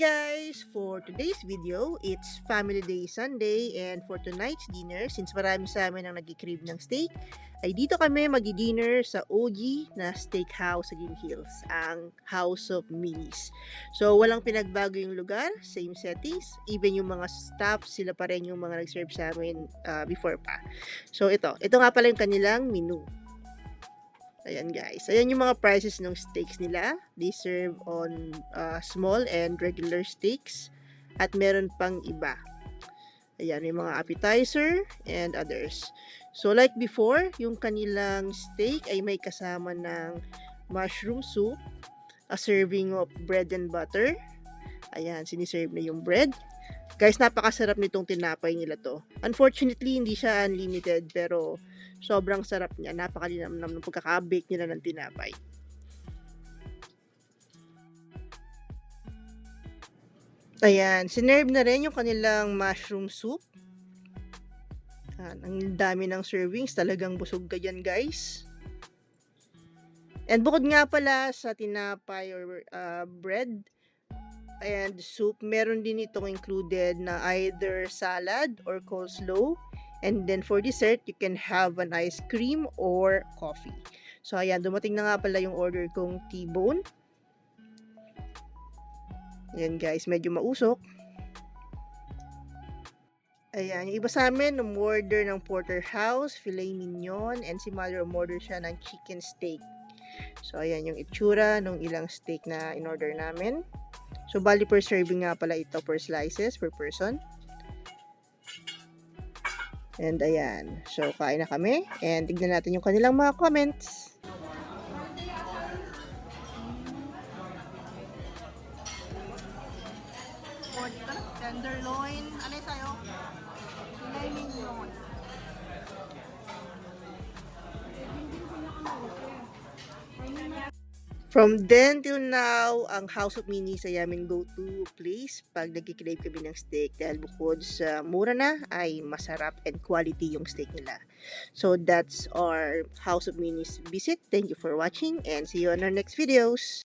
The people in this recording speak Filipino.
guys! For today's video, it's Family Day Sunday and for tonight's dinner, since marami sa amin ang nag-crave ng steak, ay dito kami magi-dinner sa OG na steakhouse sa Green Hills, ang House of Minis. So, walang pinagbago yung lugar, same settings, even yung mga staff, sila pa rin yung mga nag-serve sa amin before pa. So, ito nga pala yung kanilang menu. Ayan guys. Ayan yung mga prices ng steaks nila. They serve on small and regular steaks. At meron pang iba. Ayan, may mga appetizer and others. So like before, yung kanilang steak ay may kasama ng mushroom soup, a serving of bread and butter. Ayan, siniserve na yung bread. Guys, napakasarap nitong tinapay nila to. Unfortunately, hindi siya unlimited pero sobrang sarap niya. Napakalinamnam ng pagkaka-bake nila ng tinapay. Ayan, sinerve na rin yung kanilang mushroom soup. Ang dami ng servings, talagang busog ka dyan guys. And bukod nga pala sa tinapay or bread, and soup, meron din itong included na either salad or coleslaw. And then for dessert, you can have an ice cream or coffee. So ayan, dumating na nga pala yung order kong T-bone. Ayan guys, medyo mausok. Ayan, yung iba sa amin, umorder ng porterhouse, filet mignon, and si mother umorder siya ng chicken steak. So ayan yung itsura ng ilang steak na in-order namin. So, bali per serving nga pala ito per slices, per person. And ayan. So, kain na kami. And tignan natin yung kanilang mga comments. Tenderloin. Ano yung sa'yo? Filet mignon. From then till now, ang House of Minis ay aming go-to place pag nagkikrave kami ng steak dahil bukod sa mura na ay masarap and quality yung steak nila. So that's our House of Minis visit. Thank you for watching and see you on our next videos.